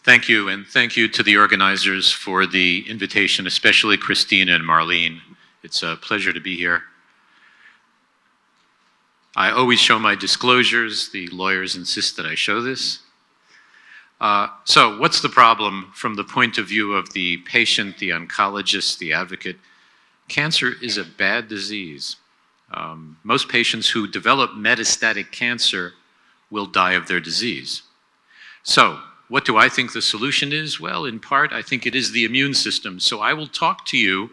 Thank you, and thank you to the organizers for the invitation, especially Christina and Marlene. It's a pleasure to be here. I always show my disclosures. The lawyers insist that I show this. So what's the problem from the point of view of the patient, the oncologist, the advocate? Cancer is a bad disease. Most patients who develop metastatic cancer will die of their disease. So what do I think the solution is? Well, in part, I think it is the immune system. So I will talk to you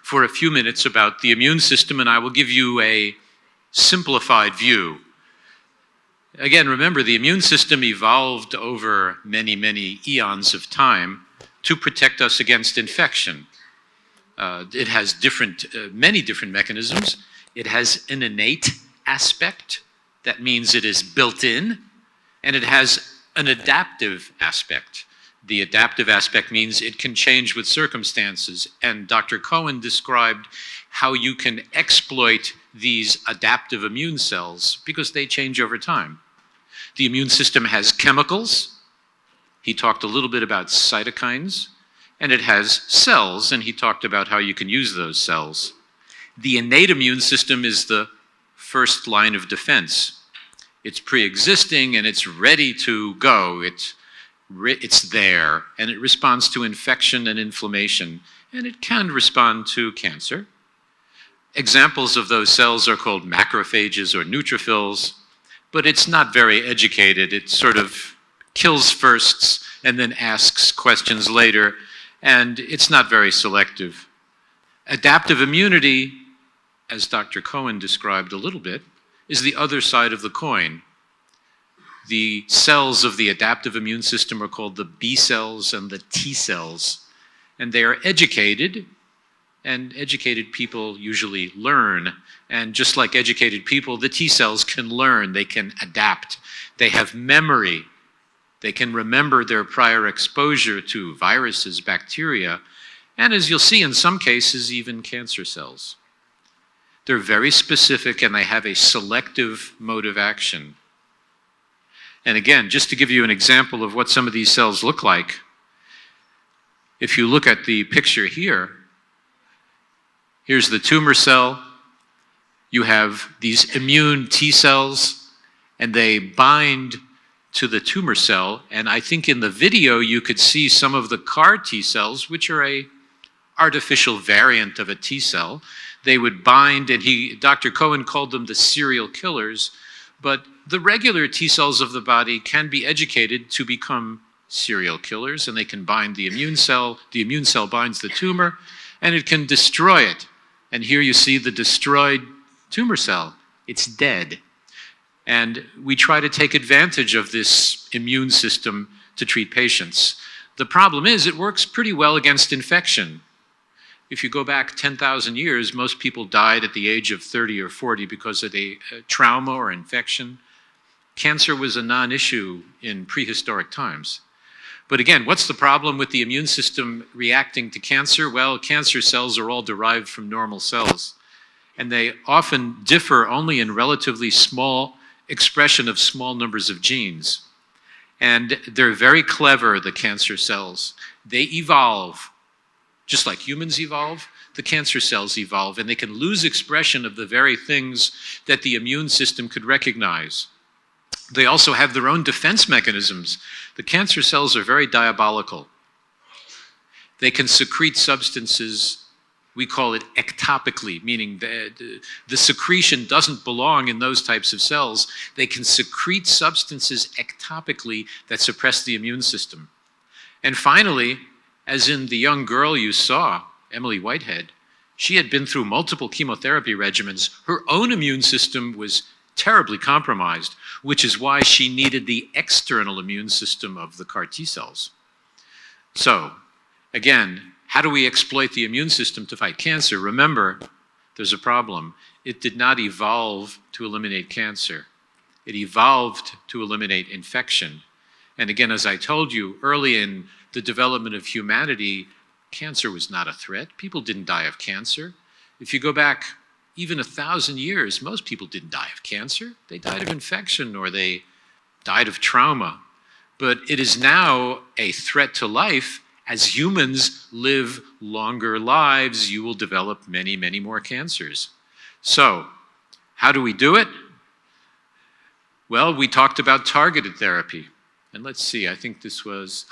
for a few minutes about the immune system, and I will give you a simplified view. Again, remember, the immune system evolved over many, many eons of time to protect us against infection. It has many different mechanisms. It has an innate aspect. That means it is built in, and it has an adaptive aspect. The adaptive aspect means it can change with circumstances, and Dr. Cohen described how you can exploit these adaptive immune cells because they change over time. The immune system has chemicals. He talked a little bit about cytokines, and it has cells, and he talked about how you can use those cells. The innate immune system is the first line of defense. It's pre-existing and it's ready to go. It's there, and it responds to infection and inflammation, and it can respond to cancer. Examples of those cells are called macrophages or neutrophils, but it's not very educated. It sort of kills first and then asks questions later, and it's not very selective. Adaptive immunity, as Dr. Cohen described a little bit, is the other side of the coin. The cells of the adaptive immune system are called the B cells and the T cells, and they are educated, and educated people usually learn. And just like educated people, the T cells can learn, they can adapt, they have memory, they can remember their prior exposure to viruses, bacteria, and as you'll see in some cases, even cancer cells. They're very specific and they have a selective mode of action. And again, just to give you an example of what some of these cells look like, if you look at the picture here, here's the tumor cell. You have these immune T cells, and they bind to the tumor cell. And I think in the video you could see some of the CAR T cells, which are an artificial variant of a T cell. They would bind, and Dr. Cohen called them the serial killers, but the regular T cells of the body can be educated to become serial killers, and they can bind the immune cell binds the tumor, and it can destroy it. And here you see the destroyed tumor cell. It's dead. And we try to take advantage of this immune system to treat patients. The problem is it works pretty well against infection. If you go back 10,000 years, most people died at the age of 30 or 40 because of a trauma or infection. Cancer was a non-issue in prehistoric times. But again, what's the problem with the immune system reacting to cancer? Well, cancer cells are all derived from normal cells, and they often differ only in relatively small expression of small numbers of genes. And they're very clever, the cancer cells. They evolve. Just like humans evolve, the cancer cells evolve, and they can lose expression of the very things that the immune system could recognize. They also have their own defense mechanisms. The cancer cells are very diabolical. They can secrete substances, we call it ectopically, meaning the secretion doesn't belong in those types of cells. They can secrete substances ectopically that suppress the immune system. And finally, as in the young girl you saw, Emily Whitehead, she had been through multiple chemotherapy regimens. Her own immune system was terribly compromised, which is why she needed the external immune system of the CAR T cells. So, again, how do we exploit the immune system to fight cancer? Remember, there's a problem. It did not evolve to eliminate cancer. It evolved to eliminate infection. And again, as I told you, early in the development of humanity, cancer was not a threat. People didn't die of cancer. If you go back even 1,000 years, most people didn't die of cancer. They died of infection or they died of trauma. but it is now a threat to life. As humans live longer lives, you will develop many, many more cancers. So, how do we do it? Well, we talked about targeted therapy. And let's see, I think this was,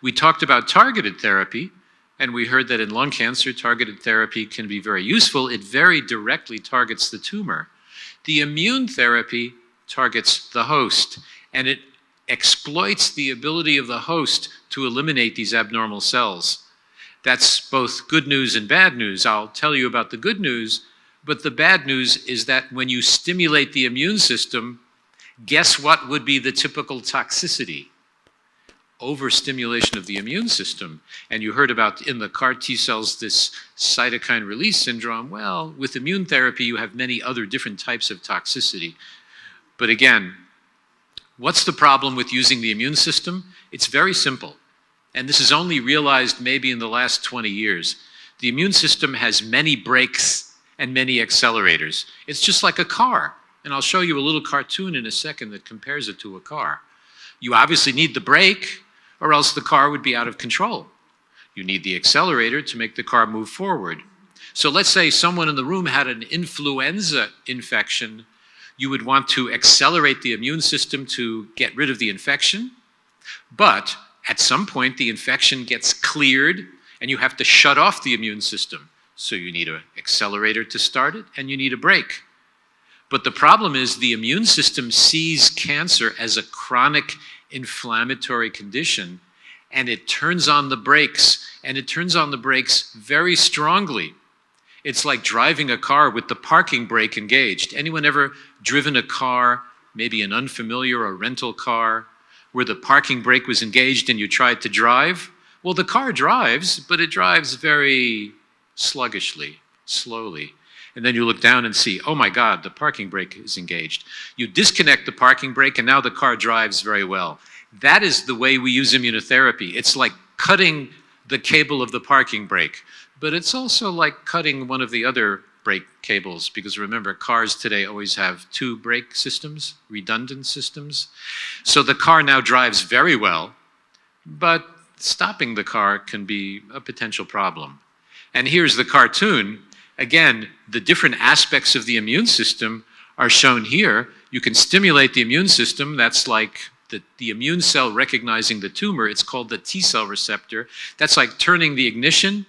we talked about targeted therapy, and we heard that in lung cancer, targeted therapy can be very useful. It very directly targets the tumor. The immune therapy targets the host, and it exploits the ability of the host to eliminate these abnormal cells. That's both good news and bad news. I'll tell you about the good news, but the bad news is that when you stimulate the immune system, guess what would be the typical toxicity? Overstimulation of the immune system. And you heard about in the CAR T cells this cytokine release syndrome. Well, with immune therapy, you have many other different types of toxicity. But again, what's the problem with using the immune system? It's very simple. And this is only realized maybe in the last 20 years. The immune system has many brakes and many accelerators. It's just like a car. And I'll show you a little cartoon in a second that compares it to a car. You obviously need the brake, or else the car would be out of control. You need the accelerator to make the car move forward. So let's say someone in the room had an influenza infection. You would want to accelerate the immune system to get rid of the infection, but at some point the infection gets cleared and you have to shut off the immune system. So you need an accelerator to start it and you need a brake. But the problem is the immune system sees cancer as a chronic inflammatory condition, and it turns on the brakes, and it turns on the brakes very strongly. It's like driving a car with the parking brake engaged. Anyone ever driven a car, maybe an unfamiliar or rental car, where the parking brake was engaged and you tried to drive? Well, the car drives, but it drives very sluggishly, slowly. And then you look down and see, oh my God, the parking brake is engaged. You disconnect the parking brake and now the car drives very well. That is the way we use immunotherapy. It's like cutting the cable of the parking brake, but it's also like cutting one of the other brake cables, because remember, cars today always have two brake systems, redundant systems. So the car now drives very well, but stopping the car can be a potential problem. And here's the cartoon. Again, the different aspects of the immune system are shown here. You can stimulate the immune system. That's like the immune cell recognizing the tumor. It's called the T cell receptor. That's like turning the ignition.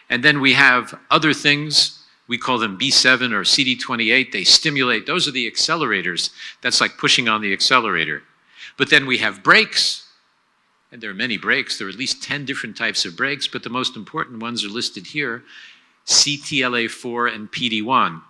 And then we have other things. We call them B7 or CD28. They stimulate. Those are the accelerators. That's like pushing on the accelerator. But then we have brakes. And there are many brakes. There are at least 10 different types of brakes, but the most important ones are listed here. CTLA4 and PD1.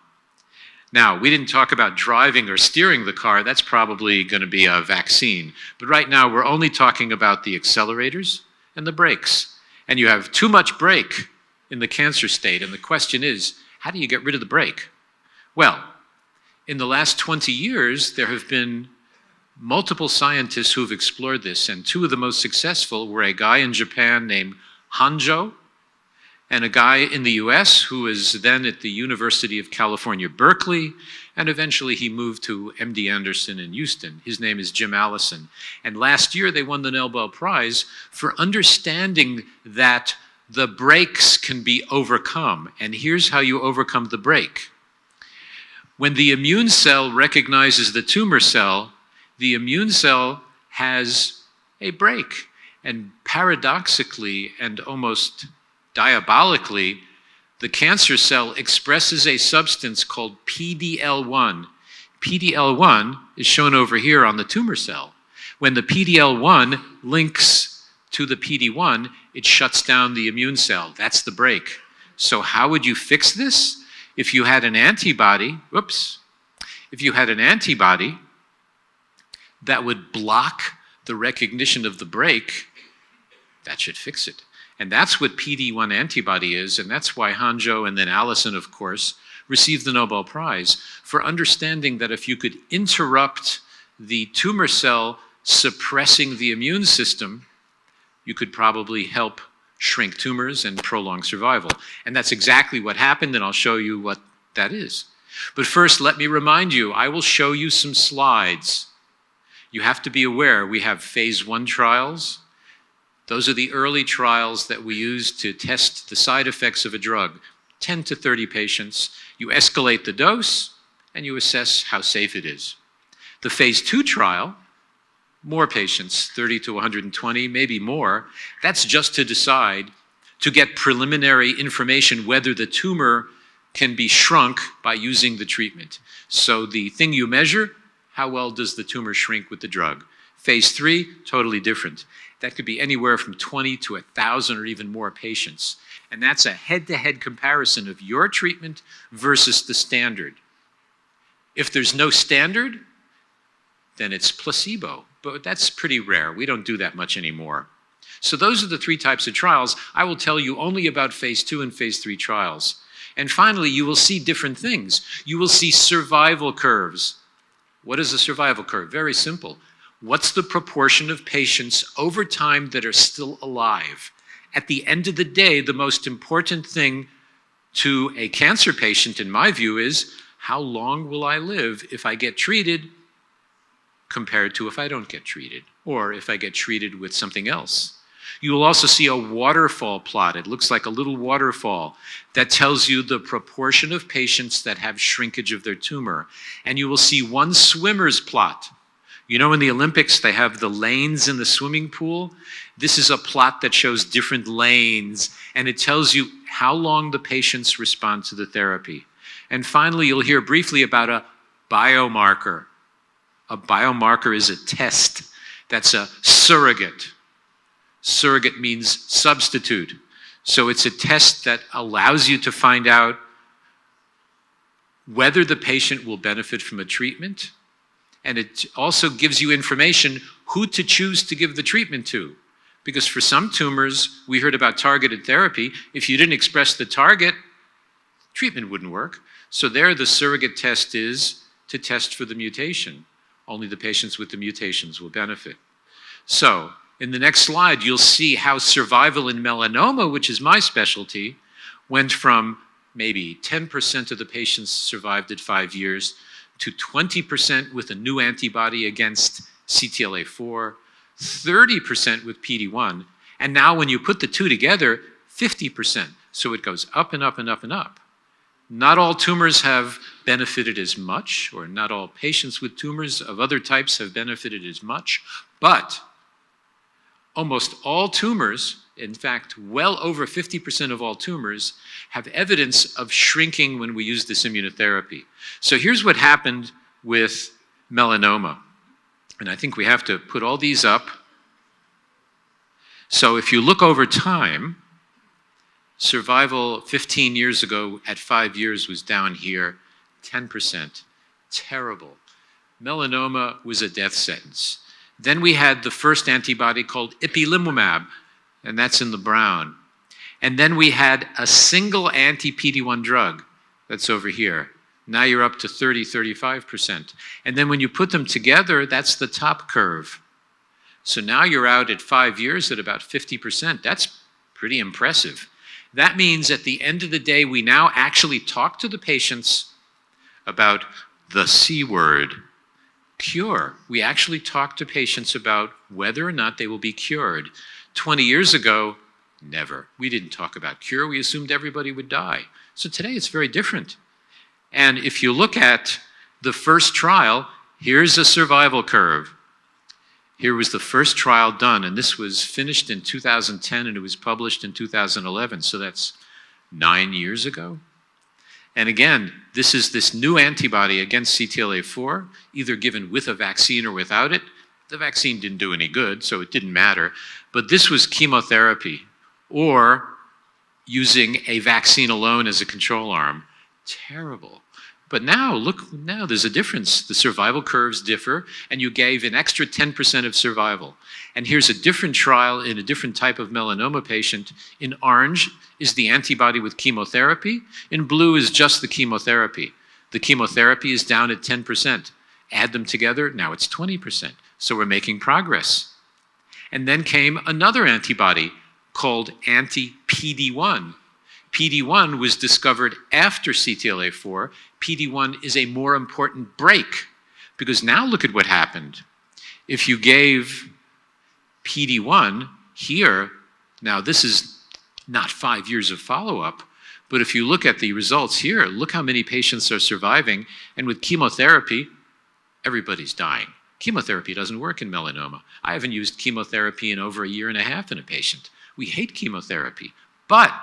Now, we didn't talk about driving or steering the car. That's probably going to be a vaccine. But right now, we're only talking about the accelerators and the brakes. And you have too much brake in the cancer state. And the question is, how do you get rid of the brake? Well, in the last 20 years, there have been multiple scientists who've explored this. And two of the most successful were a guy in Japan named Hanjo, and a guy in the US who was then at the University of California, Berkeley, and eventually he moved to MD Anderson in Houston. His name is Jim Allison. And last year they won the Nobel Prize for understanding that the brakes can be overcome. And here's how you overcome the brake. When the immune cell recognizes the tumor cell, the immune cell has a brake. And paradoxically and almost diabolically, the cancer cell expresses a substance called PD-L1. PD-L1 is shown over here on the tumor cell. When the PD-L1 links to the PD-1, it shuts down the immune cell. That's the brake. So how would you fix this? If you had an antibody, if you had an antibody that would block the recognition of the brake, that should fix it. And that's what PD-1 antibody is, and that's why Hanjo and then Allison, of course, received the Nobel Prize for understanding that if you could interrupt the tumor cell suppressing the immune system, you could probably help shrink tumors and prolong survival. And that's exactly what happened, and I'll show you what that is. But first, let me remind you, I will show you some slides. You have to be aware we have phase 1 trials. Those are the early trials that we use to test the side effects of a drug. 10 to 30 patients. You escalate the dose, and you assess how safe it is. The phase 2 trial, more patients, 30 to 120, maybe more. That's just to decide, to get preliminary information whether the tumor can be shrunk by using the treatment. So the thing you measure, how well does the tumor shrink with the drug? Phase 3, totally different. That could be anywhere from 20 to 1,000 or even more patients. And that's a head-to-head comparison of your treatment versus the standard. If there's no standard, then it's placebo. But that's pretty rare. We don't do that much anymore. So those are the 3 types of trials. I will tell you only about phase 2 and phase 3 trials. And finally, you will see different things. You will see survival curves. What is a survival curve? Very simple. What's the proportion of patients over time that are still alive? At the end of the day, the most important thing to a cancer patient, in my view, is how long will I live if I get treated compared to if I don't get treated, or if I get treated with something else. You will also see a waterfall plot. It looks like a little waterfall that tells you the proportion of patients that have shrinkage of their tumor. And you will see one swimmer's plot. You know, in the Olympics, they have the lanes in the swimming pool. This is a plot that shows different lanes, and it tells you how long the patients respond to the therapy. And finally, you'll hear briefly about a biomarker. A biomarker is a test. That's a surrogate. Surrogate means substitute. So it's a test that allows you to find out whether the patient will benefit from a treatment, and it also gives you information who to choose to give the treatment to. Because for some tumors, we heard about targeted therapy. If you didn't express the target, treatment wouldn't work. So there, the surrogate test is to test for the mutation. Only the patients with the mutations will benefit. So, in the next slide, you'll see how survival in melanoma, which is my specialty, went from maybe 10% of the patients survived at 5 years to 20% with a new antibody against CTLA-4, 30% with PD-1, and now when you put the two together, 50%. So it goes up and up and up and up. Not all tumors have benefited as much, or not all patients with tumors of other types have benefited as much, but almost all tumors, in fact, well over 50% of all tumors, have evidence of shrinking when we use this immunotherapy. So here's what happened with melanoma. And I think we have to put all these up. So if you look over time, survival 15 years ago at 5 years was down here, 10%. Terrible. Melanoma was a death sentence. Then we had the first antibody called ipilimumab, and that's in the brown. And then we had a single anti-PD-1 drug, that's over here. Now you're up to 30, 35%. And then when you put them together, that's the top curve. So now you're out at 5 years at about 50%. That's pretty impressive. That means at the end of the day, we now actually talk to the patients about the C word, cure. We actually talk to patients about whether or not they will be cured. 20 years ago, never. We didn't talk about cure. We assumed everybody would die. So today it's very different. And if you look at the first trial, here's a survival curve. Here was the first trial done, and this was finished in 2010, and it was published in 2011, so that's 9 years ago. And again, this is this new antibody against CTLA-4, either given with a vaccine or without it. The vaccine didn't do any good, so it didn't matter. But this was chemotherapy, or using a vaccine alone as a control arm. Terrible. But now, look, now there's a difference. The survival curves differ, and you gave an extra 10% of survival. And here's a different trial in a different type of melanoma patient. In orange is the antibody with chemotherapy. In blue is just the chemotherapy. The chemotherapy is down at 10%. Add them together, now it's 20%. So we're making progress. And then came another antibody called anti-PD-1. PD-1 was discovered after CTLA-4. PD-1 is a more important break, because now look at what happened. If you gave PD-1 here, now this is not 5 years of follow-up, but if you look at the results here, look how many patients are surviving, and with chemotherapy, everybody's dying. Chemotherapy doesn't work in melanoma. I haven't used chemotherapy in over 1.5 years in a patient. We hate chemotherapy. But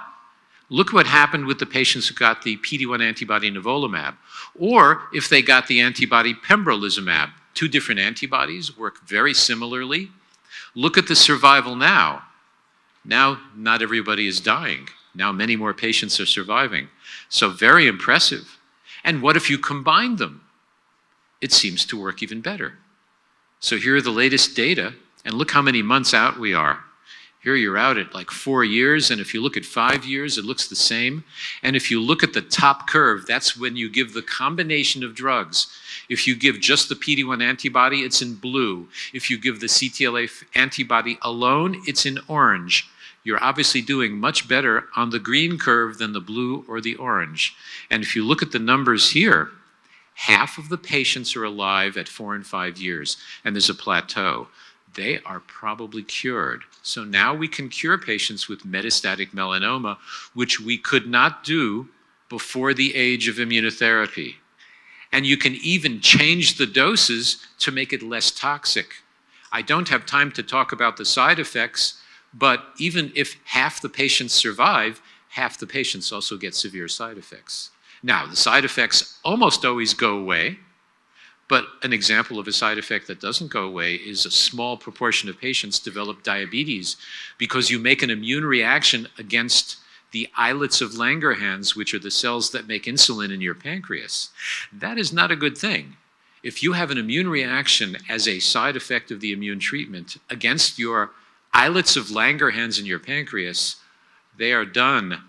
look what happened with the patients who got the PD-1 antibody nivolumab, or if they got the antibody pembrolizumab. 2 different antibodies work very similarly. Look at the survival now. Now, not everybody is dying. Now, many more patients are surviving. So very impressive. And what if you combine them? It seems to work even better. So here are the latest data, and look how many months out we are. Here you're out at like 4 years, and if you look at 5 years, it looks the same. And if you look at the top curve, that's when you give the combination of drugs. If you give just the PD-1 antibody, it's in blue. If you give the CTLA antibody alone, it's in orange. You're obviously doing much better on the green curve than the blue or the orange. And if you look at the numbers here, half of the patients are alive at 4 and 5 years, and there's a plateau. They are probably cured. So now we can cure patients with metastatic melanoma, which we could not do before the age of immunotherapy. And you can even change the doses to make it less toxic. I don't have time to talk about the side effects, but even if half the patients survive, half the patients also get severe side effects. Now, the side effects almost always go away, but an example of a side effect that doesn't go away is a small proportion of patients develop diabetes because you make an immune reaction against the islets of Langerhans, which are the cells that make insulin in your pancreas. That is not a good thing. If you have an immune reaction as a side effect of the immune treatment against your islets of Langerhans in your pancreas, they are done.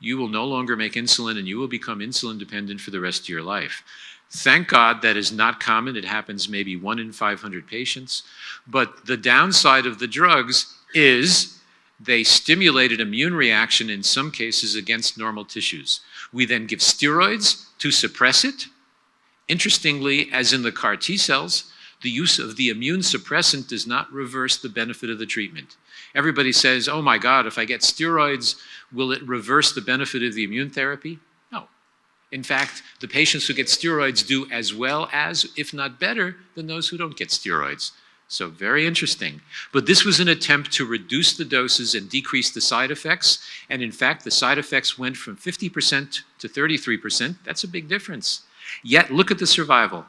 You will no longer make insulin and you will become insulin dependent for the rest of your life. Thank God that is not common. It happens maybe 1 in 500 patients. But the downside of the drugs is they stimulate an immune reaction in some cases against normal tissues. We then give steroids to suppress it. Interestingly, as in the CAR T cells, the use of the immune suppressant does not reverse the benefit of the treatment. Everybody says, oh my God, if I get steroids, will it reverse the benefit of the immune therapy? No. In fact, the patients who get steroids do as well as, if not better, than those who don't get steroids. So very interesting. But this was an attempt to reduce the doses and decrease the side effects. And in fact, the side effects went from 50% to 33%. That's a big difference. Yet, look at the survival.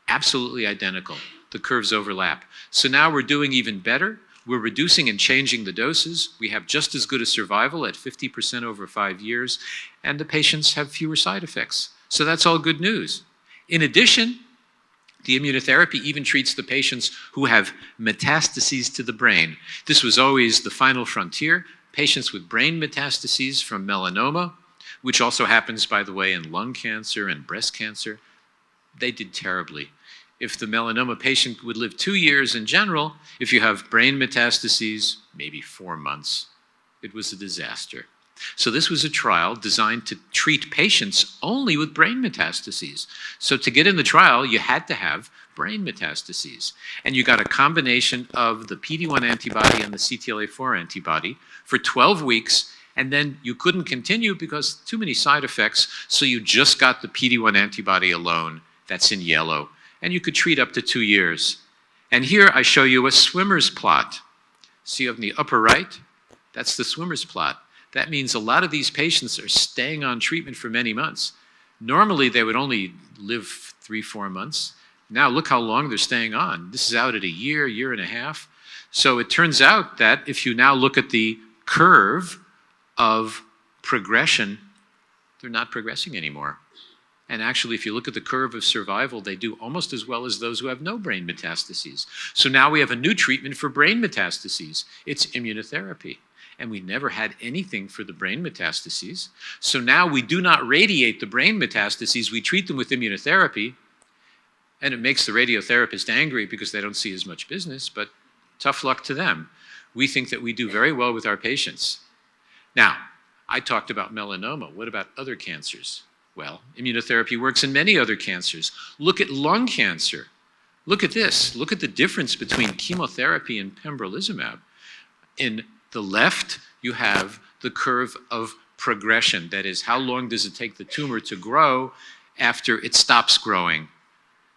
Absolutely identical. The curves overlap. So now we're doing even better. We're reducing and changing the doses. We have just as good a survival at 50% over 5 years, and the patients have fewer side effects. So that's all good news. In addition, the immunotherapy even treats the patients who have metastases to the brain. This was always the final frontier. Patients with brain metastases from melanoma, which also happens, by the way, in lung cancer and breast cancer, they did terribly. If the melanoma patient would live 2 years in general, if you have brain metastases, maybe 4 months. It was a disaster. So this was a trial designed to treat patients only with brain metastases. So to get in the trial, you had to have brain metastases. And you got a combination of the PD-1 antibody and the CTLA-4 antibody for 12 weeks, and then you couldn't continue because too many side effects, so you just got the PD-1 antibody alone. That's in yellow. And you could treat up to 2 years. And here I show you a swimmer's plot. See on the upper right? That's the swimmer's plot. That means a lot of these patients are staying on treatment for many months. Normally, they would only live 3-4 months. Now look how long they're staying on. This is out at a year, year and a half. So it turns out that if you now look at the curve of progression, they're not progressing anymore. And actually, if you look at the curve of survival, they do almost as well as those who have no brain metastases. So now we have a new treatment for brain metastases. It's immunotherapy. And we never had anything for the brain metastases. So now we do not radiate the brain metastases, we treat them with immunotherapy, and it makes the radiotherapist angry because they don't see as much business, but tough luck to them. We think that we do very well with our patients. Now, I talked about melanoma. What about other cancers? Well, immunotherapy works in many other cancers. Look at lung cancer. Look at this. Look at the difference between chemotherapy and pembrolizumab. In the left, you have the curve of progression. That is, how long does it take the tumor to grow after it stops growing?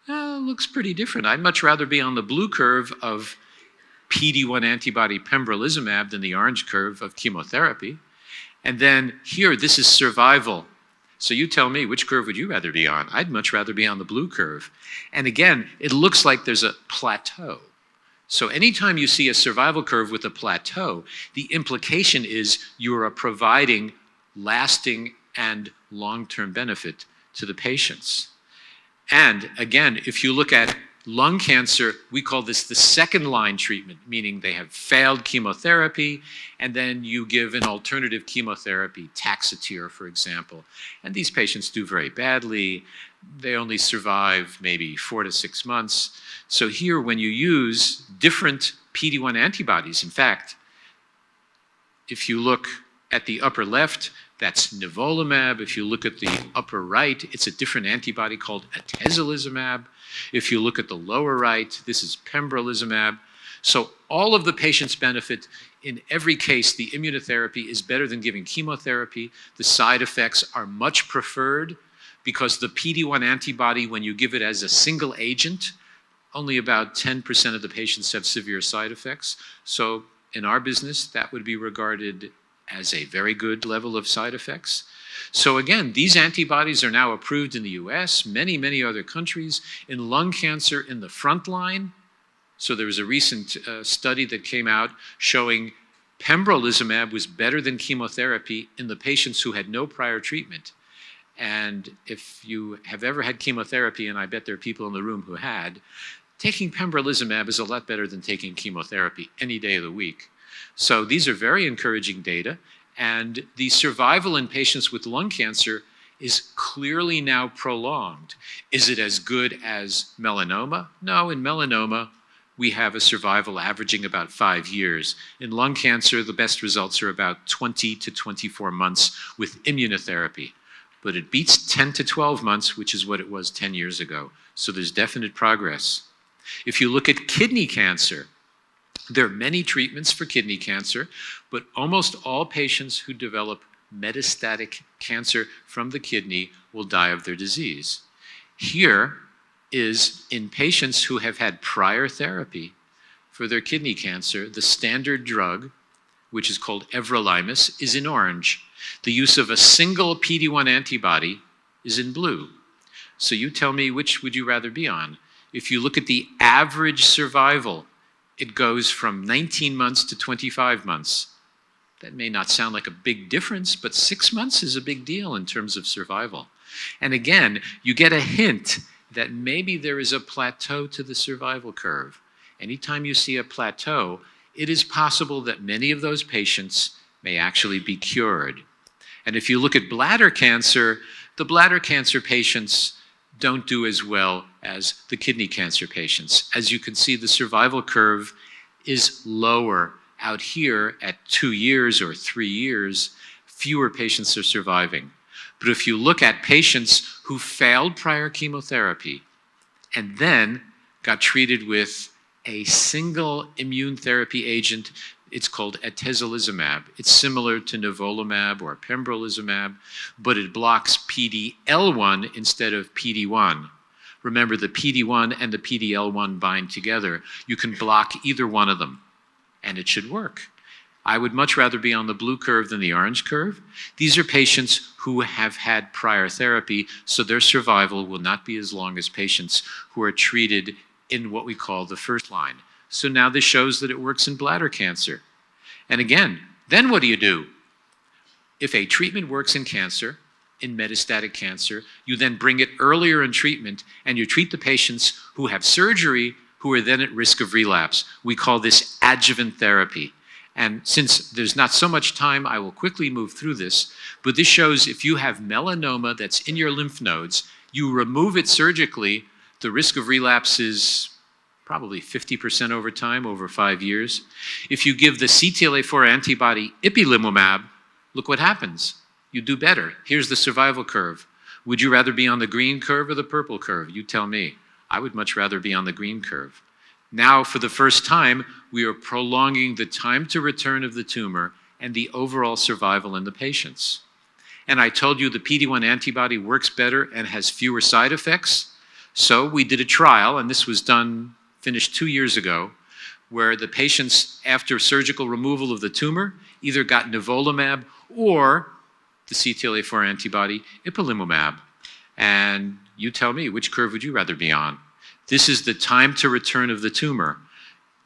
Looks pretty different. I'd much rather be on the blue curve of PD-1 antibody pembrolizumab than the orange curve of chemotherapy. And then here, this is survival. So you tell me, which curve would you rather be on? I'd much rather be on the blue curve. And again, it looks like there's a plateau. So anytime you see a survival curve with a plateau, the implication is you are providing lasting and long-term benefit to the patients. And again, if you look at lung cancer, we call this the second-line treatment, meaning they have failed chemotherapy, and then you give an alternative chemotherapy, Taxotere, for example. And these patients do very badly. They only survive maybe 4 to 6 months. So here, when you use different PD-1 antibodies, in fact, if you look at the upper left, that's nivolumab. If you look at the upper right, it's a different antibody called atezolizumab. If you look at the lower right, this is pembrolizumab. So all of the patients benefit. In every case, the immunotherapy is better than giving chemotherapy. The side effects are much preferred because the PD-1 antibody, when you give it as a single agent, only about 10% of the patients have severe side effects. So in our business, that would be regarded as a very good level of side effects. So again, these antibodies are now approved in the US, many other countries. In lung cancer in the front line, so there was a recent study that came out showing pembrolizumab was better than chemotherapy in the patients who had no prior treatment. And if you have ever had chemotherapy, and I bet there are people in the room who had, taking pembrolizumab is a lot better than taking chemotherapy any day of the week. So these are very encouraging data, and the survival in patients with lung cancer is clearly now prolonged. Is it as good as melanoma? No, in melanoma, we have a survival averaging about 5 years. In lung cancer, the best results are about 20 to 24 months with immunotherapy. But it beats 10 to 12 months, which is what it was 10 years ago. So there's definite progress. If you look at kidney cancer, there are many treatments for kidney cancer, but almost all patients who develop metastatic cancer from the kidney will die of their disease. Here is in patients who have had prior therapy for their kidney cancer, the standard drug, which is called everolimus, is in orange. The use of a single PD-1 antibody is in blue. So you tell me, which would you rather be on? If you look at the average survival, it goes from 19 months to 25 months. That may not sound like a big difference, but 6 months is a big deal in terms of survival. And again, you get a hint that maybe there is a plateau to the survival curve. Anytime you see a plateau, it is possible that many of those patients may actually be cured. And if you look at bladder cancer, the bladder cancer patients don't do as well as the kidney cancer patients. As you can see, the survival curve is lower. Out here at 2 years or 3 years, fewer patients are surviving. But if you look at patients who failed prior chemotherapy and then got treated with a single immune therapy agent, it's called atezolizumab. It's similar to nivolumab or pembrolizumab, but it blocks PD-L1 instead of PD-1. Remember, the PD-1 and the PD-L1 bind together. You can block either one of them, and it should work. I would much rather be on the blue curve than the orange curve. These are patients who have had prior therapy, so their survival will not be as long as patients who are treated in what we call the first line. So now this shows that it works in bladder cancer. And again, then what do you do? If a treatment works in cancer, in metastatic cancer, you then bring it earlier in treatment and you treat the patients who have surgery who are then at risk of relapse. We call this adjuvant therapy. And since there's not so much time, I will quickly move through this, but this shows if you have melanoma that's in your lymph nodes, you remove it surgically, the risk of relapse is probably 50% over time, over 5 years. If you give the CTLA-4 antibody ipilimumab, look what happens. You do better. Here's the survival curve. Would you rather be on the green curve or the purple curve? You tell me. I would much rather be on the green curve. Now, for the first time, we are prolonging the time to return of the tumor and the overall survival in the patients. And I told you the PD-1 antibody works better and has fewer side effects. So we did a trial, and this was finished 2 years ago, where the patients, after surgical removal of the tumor, either got nivolumab or the CTLA-4 antibody, ipilimumab. And you tell me, which curve would you rather be on? This is the time to return of the tumor.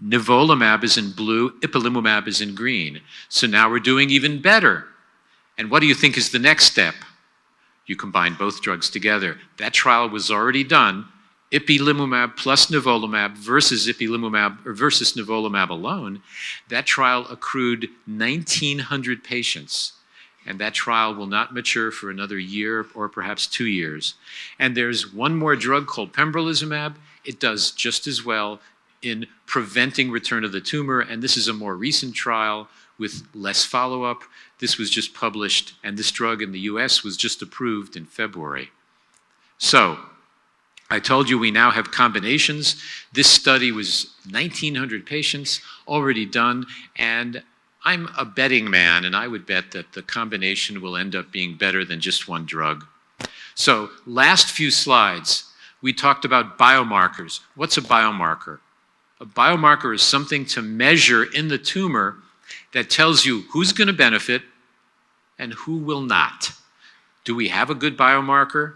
Nivolumab is in blue, ipilimumab is in green. So now we're doing even better. And what do you think is the next step? You combine both drugs together. That trial was already done. Ipilimumab plus nivolumab versus ipilimumab or versus nivolumab alone. That trial accrued 1,900 patients. And that trial will not mature for another year or perhaps 2 years. And there's one more drug called pembrolizumab. It does just as well in preventing return of the tumor, and this is a more recent trial with less follow-up. This was just published, and this drug in the US was just approved in February. So, I told you we now have combinations. This study was 1,900 patients already done, and I'm a betting man, and I would bet that the combination will end up being better than just one drug. So, last few slides, we talked about biomarkers. What's a biomarker? A biomarker is something to measure in the tumor that tells you who's going to benefit and who will not. Do we have a good biomarker?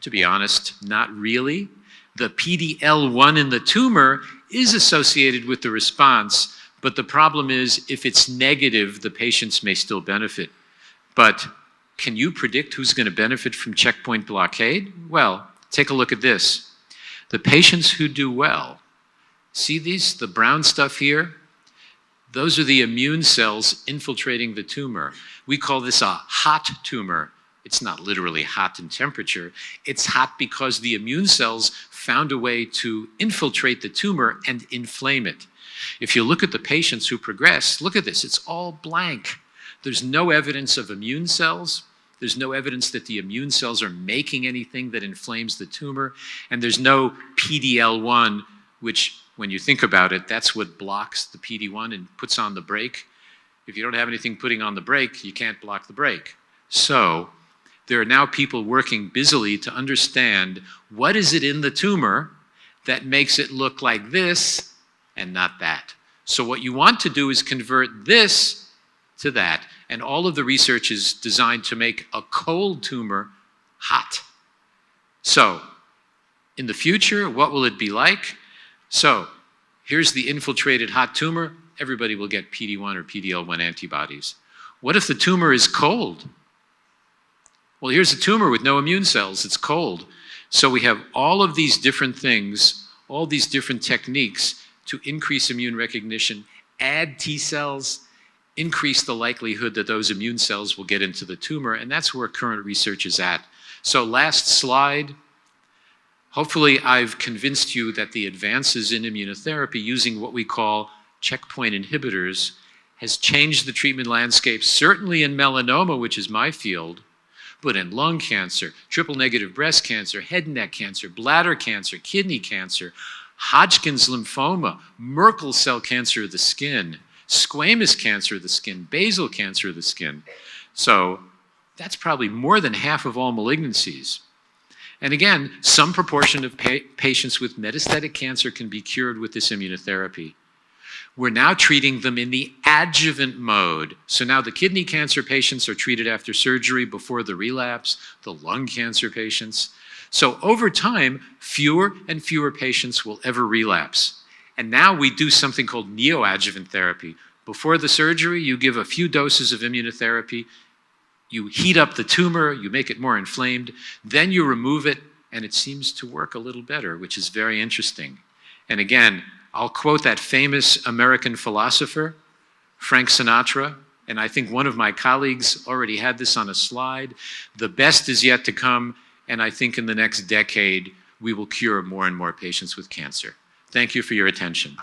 To be honest, not really. The PD-L1 in the tumor is associated with the response, but the problem is if it's negative, the patients may still benefit. But can you predict who's going to benefit from checkpoint blockade? Well, take a look at this. The patients who do well, see these, the brown stuff here? Those are the immune cells infiltrating the tumor. We call this a hot tumor. It's not literally hot in temperature. It's hot because the immune cells found a way to infiltrate the tumor and inflame it. If you look at the patients who progress, look at this, it's all blank. There's no evidence of immune cells. There's no evidence that the immune cells are making anything that inflames the tumor. And there's no PD-L1, which, when you think about it, that's what blocks the PD-1 and puts on the brake. If you don't have anything putting on the brake, you can't block the brake. So there are now people working busily to understand what is it in the tumor that makes it look like this and not that. So what you want to do is convert this to that. And all of the research is designed to make a cold tumor hot. So in the future, what will it be like? So here's the infiltrated hot tumor. Everybody will get PD-1 or PD-L1 antibodies. What if the tumor is cold? Well, here's a tumor with no immune cells. It's cold. So we have all of these different things, all these different techniques to increase immune recognition, add T cells, increase the likelihood that those immune cells will get into the tumor, and that's where current research is at. So last slide. Hopefully I've convinced you that the advances in immunotherapy using what we call checkpoint inhibitors has changed the treatment landscape, certainly in melanoma, which is my field, but in lung cancer, triple-negative breast cancer, head and neck cancer, bladder cancer, kidney cancer, Hodgkin's lymphoma, Merkel cell cancer of the skin, squamous cancer of the skin, basal cancer of the skin. So that's probably more than half of all malignancies. And again, some proportion of patients with metastatic cancer can be cured with this immunotherapy. We're now treating them in the adjuvant mode. So now the kidney cancer patients are treated after surgery before the relapse, the lung cancer patients. So over time, fewer and fewer patients will ever relapse. And now we do something called neoadjuvant therapy. Before the surgery, you give a few doses of immunotherapy, you heat up the tumor, you make it more inflamed, then you remove it, and it seems to work a little better, which is very interesting. And again, I'll quote that famous American philosopher, Frank Sinatra, and I think one of my colleagues already had this on a slide. The best is yet to come, and I think in the next decade, we will cure more and more patients with cancer. Thank you for your attention.